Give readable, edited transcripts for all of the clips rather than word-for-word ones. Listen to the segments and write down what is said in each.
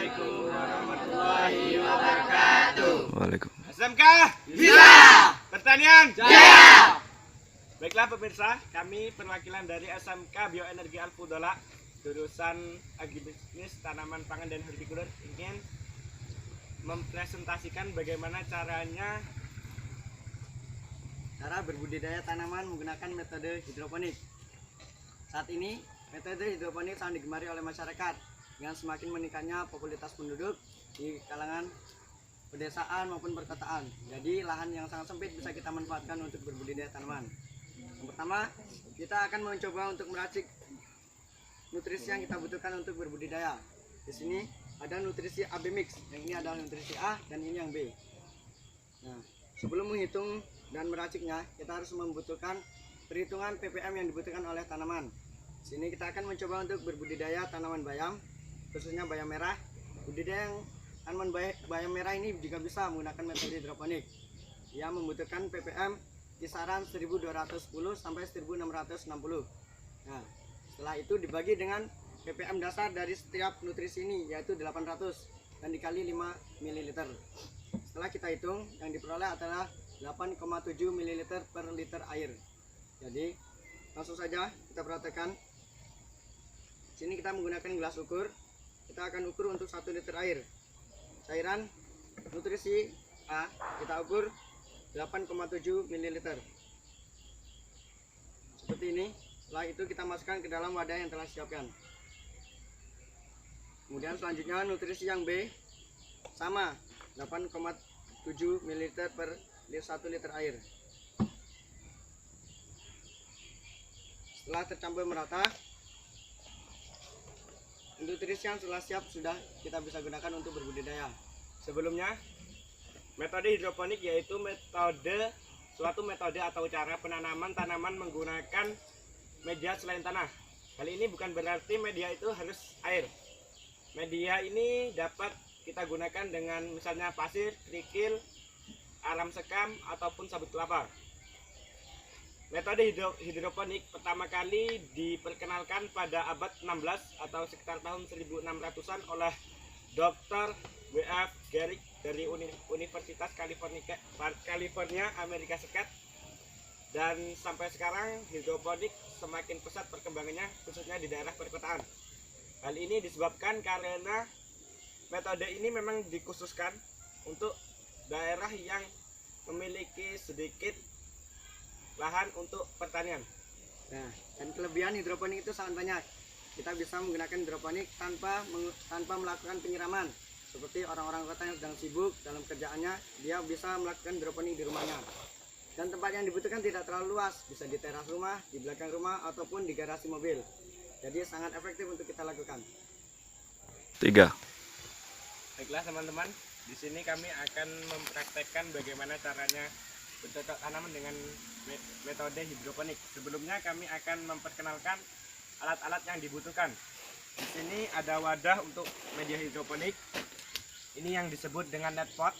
Assalamualaikum warahmatullahi wabarakatuh. Waalaikumsalam. SMK bisa, pertanian Jaya. Baiklah pemirsa, kami perwakilan dari SMK Bioenergi Al-Fudola jurusan Agribisnis Tanaman Pangan dan Hortikultura ingin mempresentasikan bagaimana cara berbudidaya tanaman menggunakan metode hidroponik. Saat ini metode hidroponik sangat digemari oleh masyarakat dengan semakin meningkatnya popularitas penduduk di kalangan pedesaan maupun perkotaan. Jadi lahan yang sangat sempit bisa kita manfaatkan untuk berbudidaya tanaman. Yang pertama, kita akan mencoba untuk meracik nutrisi yang kita butuhkan untuk berbudidaya. Di sini ada nutrisi AB mix, yang ini adalah nutrisi A dan ini yang B. Nah, sebelum menghitung dan meraciknya, kita harus membutuhkan perhitungan ppm yang dibutuhkan oleh tanaman. Di sini kita akan mencoba untuk berbudidaya tanaman bayam, khususnya bayam merah. Budidaya tanaman bayam merah ini juga bisa menggunakan metode hidroponik. Ia membutuhkan ppm kisaran 1210 sampai 1660. Nah, setelah itu dibagi dengan ppm dasar dari setiap nutrisi ini, yaitu 800 dan dikali 5 ml. Setelah kita hitung, yang diperoleh adalah 8,7 ml per liter air. Jadi langsung saja kita perhatikan. Sini kita menggunakan gelas ukur. Kita akan ukur untuk 1 liter air. Cairan nutrisi A kita ukur 8,7 ml. Seperti ini. Setelah itu kita masukkan ke dalam wadah yang telah disiapkan. Kemudian selanjutnya nutrisi yang B sama 8,7 ml per 1 liter air. Setelah tercampur merata, nutrisi yang telah siap sudah kita bisa gunakan untuk berbudidaya. Sebelumnya, metode hidroponik yaitu suatu metode atau cara penanaman tanaman menggunakan media selain tanah. Hal ini bukan berarti media itu harus air. Media ini dapat kita gunakan dengan misalnya pasir, kerikil, alam sekam, ataupun sabut kelapa. Metode hidroponik pertama kali diperkenalkan pada abad 16 atau sekitar tahun 1600-an oleh Dr. W.F. Garrick dari Universitas California, Amerika Serikat. Dan sampai sekarang hidroponik semakin pesat perkembangannya, khususnya di daerah perkotaan. Hal ini disebabkan karena metode ini memang dikhususkan untuk daerah yang memiliki sedikit lahan untuk pertanian. Nah, dan kelebihan hidroponik itu sangat banyak. Kita bisa menggunakan hidroponik tanpa melakukan penyiraman. Seperti orang-orang kota yang sedang sibuk dalam kerjaannya, dia bisa melakukan hidroponik di rumahnya. Dan tempat yang dibutuhkan tidak terlalu luas, bisa di teras rumah, di belakang rumah, ataupun di garasi mobil. Jadi sangat efektif untuk kita lakukan. 3. Baiklah teman-teman, di sini kami akan mempraktekkan bagaimana caranya bercocok tanaman dengan metode hidroponik. Sebelumnya kami akan memperkenalkan alat-alat yang dibutuhkan. Di sini ada wadah untuk media hidroponik. Ini yang disebut dengan net pot.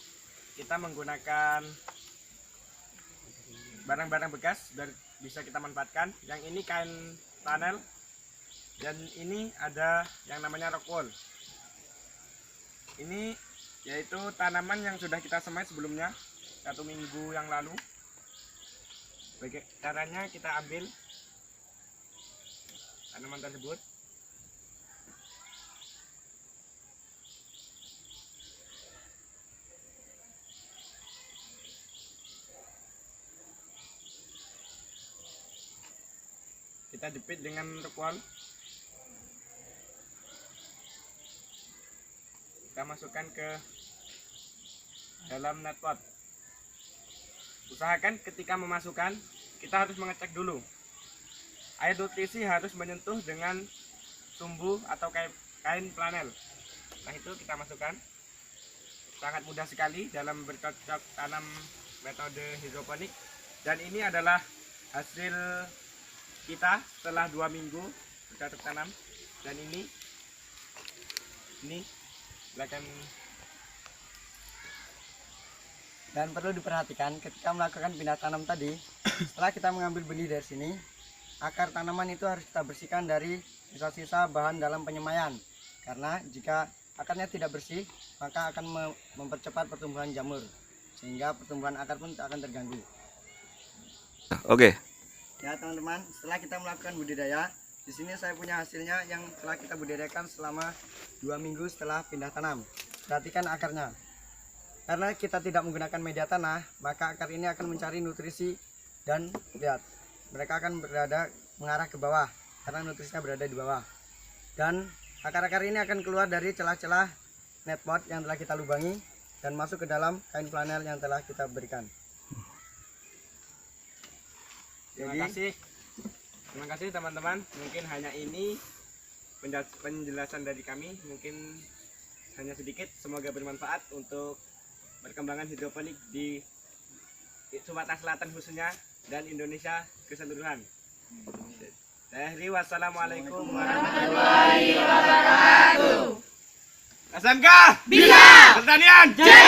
Kita menggunakan barang-barang bekas dan bisa kita manfaatkan. Yang ini kain panel dan ini ada yang namanya rock wool. Ini yaitu tanaman yang sudah kita semai sebelumnya 1 minggu yang lalu. Caranya kita ambil tanaman tersebut, kita jepit dengan rock. Kita masukkan ke dalam net pot. Usahakan ketika memasukkan, kita harus mengecek dulu. Air nutrisi harus menyentuh dengan sumbu atau kain flanel. Nah, itu kita masukkan. Sangat mudah sekali dalam bercocok tanam metode hidroponik. Dan ini adalah hasil kita setelah 2 minggu bercocok tanam. Dan ini belakang. Dan perlu diperhatikan ketika melakukan pindah tanam tadi, setelah kita mengambil benih dari sini, akar tanaman itu harus kita bersihkan dari sisa-sisa bahan dalam penyemaian. Karena jika akarnya tidak bersih, maka akan mempercepat pertumbuhan jamur, sehingga pertumbuhan akar pun tak akan terganggu. Oke. Ya teman-teman, setelah kita melakukan budidaya, di sini saya punya hasilnya yang telah kita budidayakan selama 2 minggu setelah pindah tanam. Perhatikan akarnya. Karena kita tidak menggunakan media tanah, maka akar ini akan mencari nutrisi dan lihat, mereka akan mengarah ke bawah karena nutrisinya berada di bawah. Dan akar-akar ini akan keluar dari celah-celah netpot yang telah kita lubangi dan masuk ke dalam kain flanel yang telah kita berikan. Terima kasih teman-teman. Mungkin hanya ini penjelasan dari kami. Mungkin hanya sedikit. Semoga bermanfaat untuk perkembangan hidroponik di Sumatera Selatan khususnya dan Indonesia keseluruhan. Wassalamualaikum warahmatullahi wabarakatuh. SMK bisa, pertanian jaya.